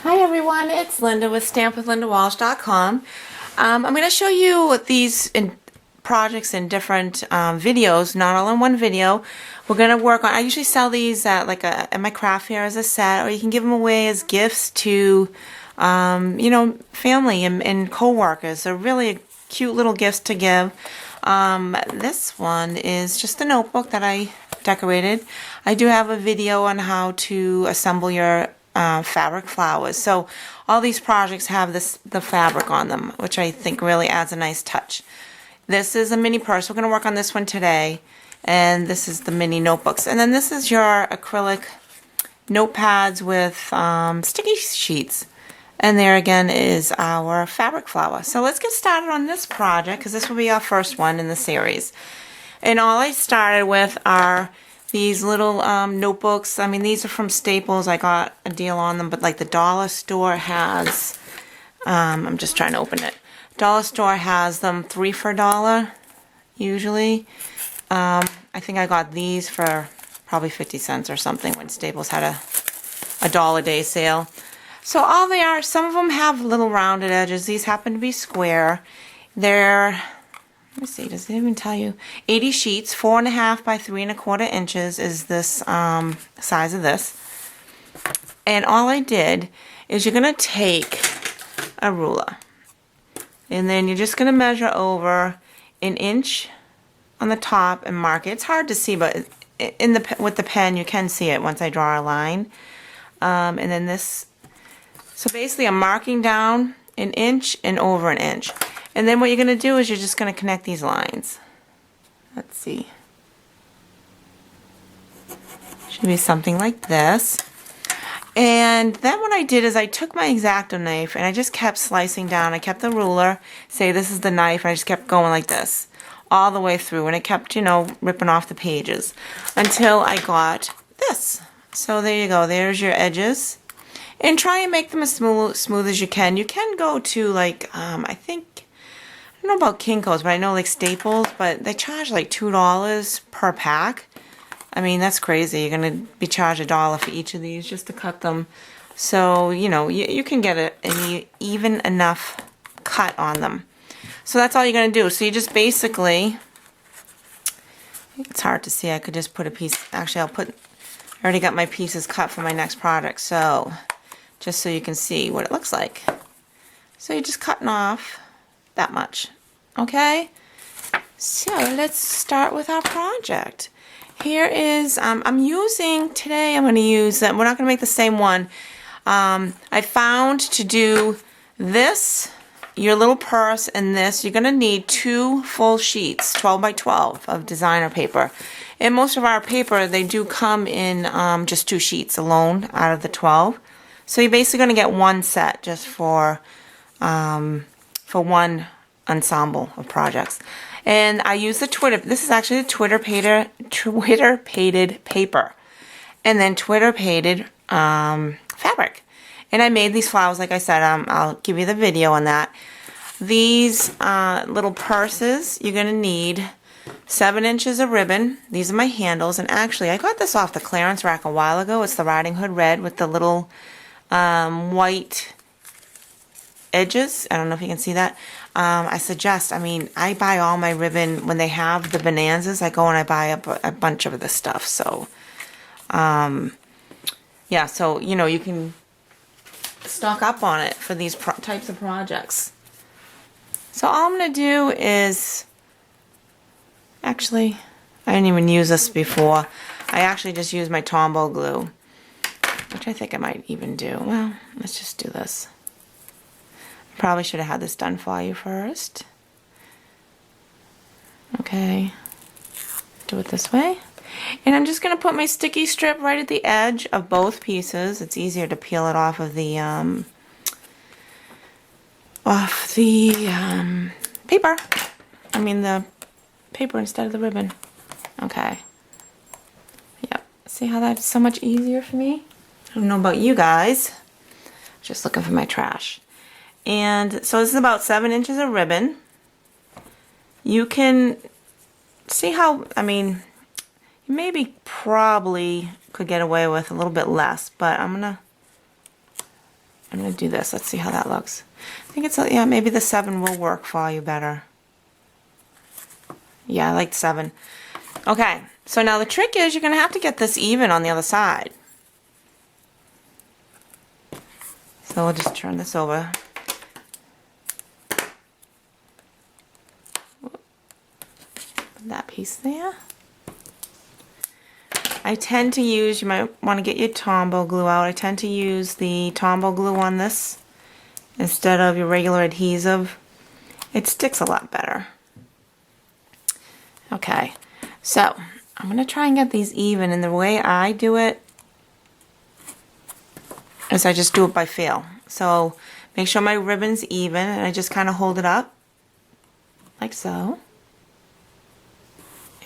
Hi everyone, it's Linda with stampwithlindawalsh.com. I'm going to show you these projects in different videos, not all in one video. We're going to work on, I usually sell these at at my craft fair as a set, or you can give them away as gifts to, family and co-workers. They're really cute little gifts to give. This one is just a notebook that I decorated. I do have a video on how to assemble your fabric flowers. So all these projects have the fabric on them, which I think really adds a nice touch. This is a mini purse. We're going to work on this one today. And this is the mini notebooks. And then this is your acrylic notepads with sticky sheets. And there again is our fabric flower. So let's get started on this project because this will be our first one in the series. And all I started with are these little notebooks. I mean, these are from Staples. I got a deal on them, but like the dollar store has, I'm just trying to open it. Dollar store has them 3 for $1 usually. I think I got these for probably 50 cents or something when Staples had a dollar day sale. So all they are, some of them have little rounded edges. These happen to be square. They're, let me see, does it even tell you? 80 sheets, 4.5 by 3.25 inches is this size of this. And all I did is you're going to take a ruler. And then you're just going to measure over 1 inch on the top and mark it. It's hard to see, but with the pen you can see it once I draw a line. And then this, so basically I'm marking down 1 inch and over 1 inch. And then what you're going to do is you're just going to connect these lines. Let's see. Should be something like this. And then what I did is I took my X-Acto knife and I just kept slicing down. I kept the ruler, say this is the knife, and I just kept going like this all the way through. And it kept, ripping off the pages until I got this. So there you go. There's your edges. And try and make them as smooth as you can. You can go to like, I don't know about Kinko's, but I know like Staples, but they charge like $2 per pack. I mean, that's crazy. You're going to be charged $1 for each of these just to cut them. So, you can get an even enough cut on them. So that's all you're going to do. So you just basically, it's hard to see. I could just put a piece, actually I already got my pieces cut for my next project. So just so you can see what it looks like. So you're just cutting off that much. Okay? So let's start with our project. Here is, I'm using, today I'm going to use, we're not going to make the same one. I found to do this, your little purse, and this, you're going to need 2 full sheets, 12 by 12 of designer paper. And most of our paper, they do come in just 2 sheets alone out of the 12. So you're basically going to get one set just for one ensemble of projects. And I use the this is actually the Twitter painted paper. And then Twitter painted fabric. And I made these flowers, like I said, I'll give you the video on that. These little purses, you're going to need 7 inches of ribbon. These are my handles. And actually, I got this off the clearance rack a while ago. It's the Riding Hood red with the little white edges. I don't know if you can see that. I buy all my ribbon when they have the bonanzas. I go and I buy up a bunch of this stuff. So, yeah, so, you can stock up on it for these types of projects. So all I'm going to do is, actually, I didn't even use this before. I actually just used my Tombow glue, which I think I might even do. Well, let's just do this. Probably should have had this done for you first. Okay, do it this way. And I'm just going to put my sticky strip right at the edge of both pieces. It's easier to peel it off of the paper. I mean the paper instead of the ribbon. Okay. Yep. See how that's so much easier for me? I don't know about you guys. Just looking for my trash. And so this is about 7 inches of ribbon. You can see how, you probably could get away with a little bit less, but I'm gonna I'm going to do this. Let's see how that looks. I think it's, yeah, maybe the 7 will work for you better. Yeah, I like 7. Okay, so now the trick is you're going to have to get this even on the other side. So we'll just turn this over. Put that piece there. I tend to use, you might want to get your Tombow glue out. I tend to use the Tombow glue on this instead of your regular adhesive. It sticks a lot better. Okay, so I'm going to try and get these even, and the way I do it is I just do it by feel. So make sure my ribbon's even, and I just kind of hold it up like so.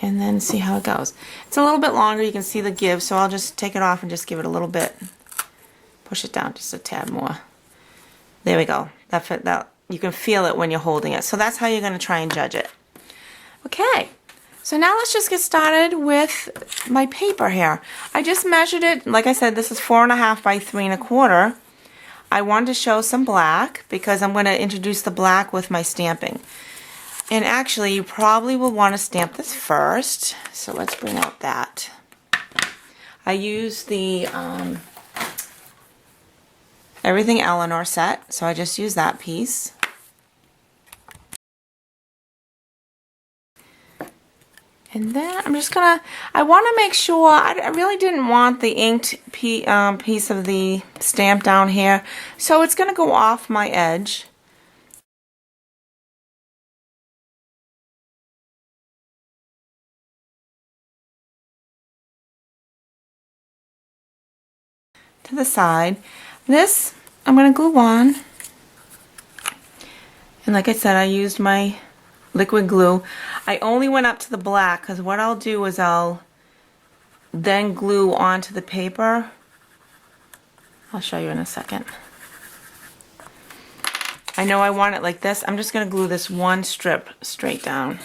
And then see how it goes. It's a little bit longer, you can see the give, so I'll just take it off and just give it a little bit. Push it down just a tad more. There we go. That you can feel it when you're holding it. So that's how you're going to try and judge it. Okay, so now let's just get started with my paper here. I just measured it, like I said, this is 4.5 by 3.25. I wanted to show some black because I'm going to introduce the black with my stamping. And actually, you probably will want to stamp this first. So let's bring out that. I use the Everything Eleanor set, so I just use that piece. And then I'm just gonna, I want to make sure, I really didn't want the inked piece of the stamp down here. So it's gonna go off my edge. To the side. This I'm going to glue on, and like I said, I used my liquid glue. I only went up to the black because what I'll do is I'll then glue onto the paper. I'll show you in a second. I know I want it like this. I'm just going to glue this one strip straight down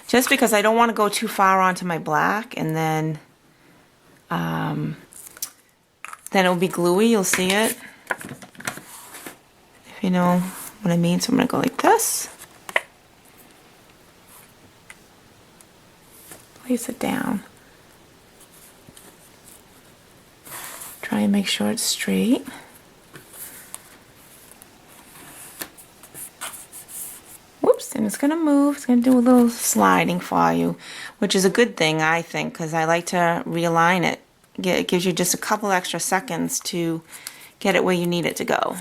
just because I don't want to go too far onto my black, and then it'll be gluey. You'll see it, if you know what I mean. So I'm going to go like this. Place it down. Try and make sure it's straight. Whoops, and it's going to move. It's going to do a little sliding for you, which is a good thing, I think, because I like to realign it. It gives you just a couple extra seconds to get it where you need it to go.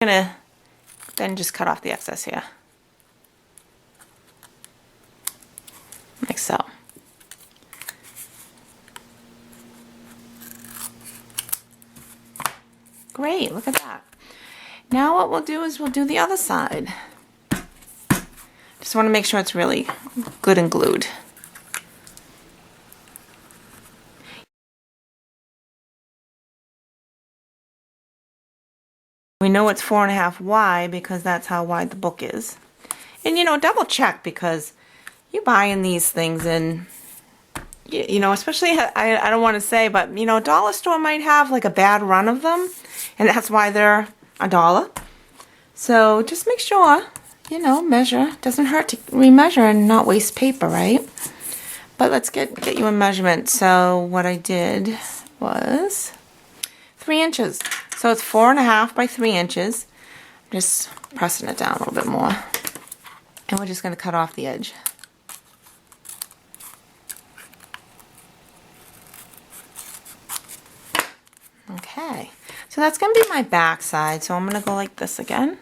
I'm going to then just cut off the excess here. Like so. Great, look at that. Now what we'll do is we'll do the other side. Just want to make sure it's really good and glued. We know it's 4.5 wide because that's how wide the book is. And you know, double check, because you're buying these things and you know, especially, I don't want to say, but you know, dollar store might have like a bad run of them, and that's why they're $1. So just make sure, you know, measure. Doesn't hurt to remeasure and not waste paper, right? But let's get you a measurement. So what I did was 3 inches. So it's 4.5 by 3 inches. I'm just pressing it down a little bit more. And we're just going to cut off the edge. Okay, so that's going to be my back side. So I'm going to go like this again.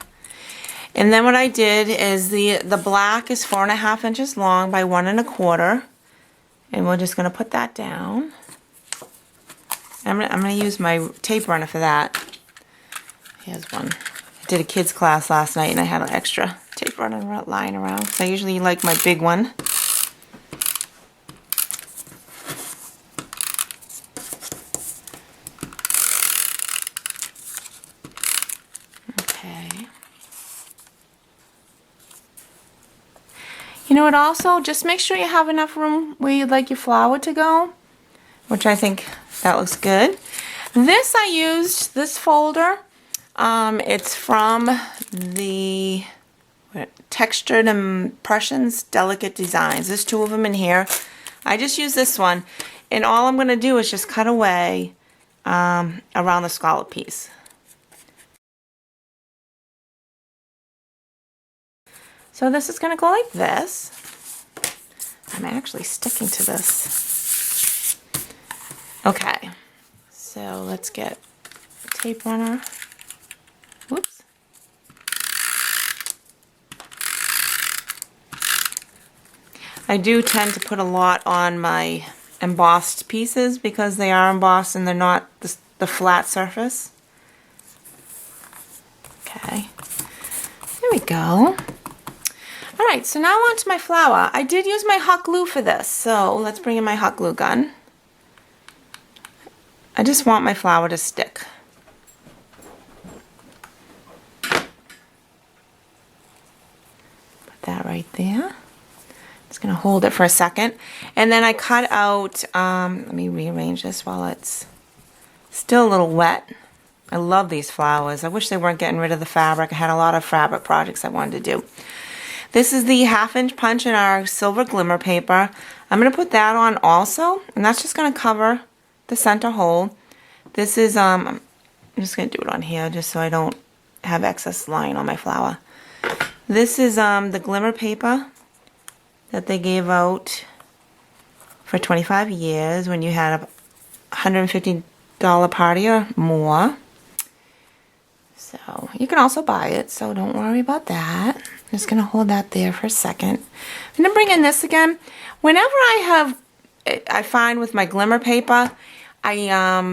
And then what I did is the black is 4.5 inches long by 1.25. And we're just going to put that down. I'm going to use my tape runner for that. Here's one. I did a kids class last night and I had an extra tape runner lying around. So I usually like my big one. You know what, also, just make sure you have enough room where you'd like your flower to go, which I think that looks good. This, I used this folder. It's from the Textured Impressions Delicate Designs. There's 2 of them in here. I just use this one, and all I'm going to do is just cut away around the scallop piece. So this is going to go like this. I'm actually sticking to this. Okay, so let's get a tape runner. Whoops. I do tend to put a lot on my embossed pieces because they are embossed and they're not the flat surface. Okay, there we go. Alright, so now on to my flower. I did use my hot glue for this, so let's bring in my hot glue gun. I just want my flower to stick. Put that right there. Just going to hold it for a second. And then I cut out, let me rearrange this while it's still a little wet. I love these flowers. I wish they weren't getting rid of the fabric. I had a lot of fabric projects I wanted to do. This is the 1/2" punch in our silver glimmer paper. I'm going to put that on also, and that's just going to cover the center hole. This is, I'm just going to do it on here just so I don't have excess lying on my flower. This is the glimmer paper that they gave out for 25 years when you had a $150 party or more. So you can also buy it, so don't worry about that. I'm just going to hold that there for a second. I'm going to bring in this again. Whenever I find with my glimmer paper, the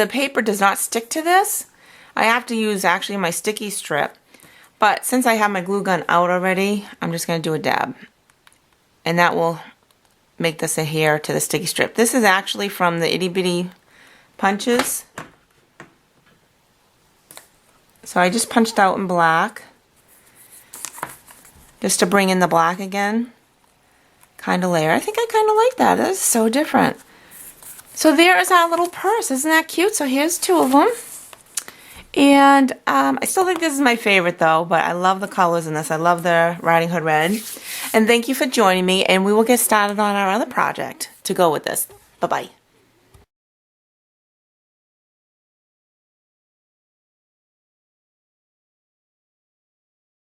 paper does not stick to this. I have to use actually my sticky strip. But since I have my glue gun out already, I'm just going to do a dab. And that will make this adhere to the sticky strip. This is actually from the Itty Bitty Punches. So I just punched out in black. Just to bring in the black again. Kind of layer. I think I kind of like that. That is so different. So there is our little purse. Isn't that cute? So here's 2 of them. And I still think this is my favorite though, but I love the colors in this. I love the Riding Hood Red. And thank you for joining me, and we will get started on our other project to go with this. Bye-bye.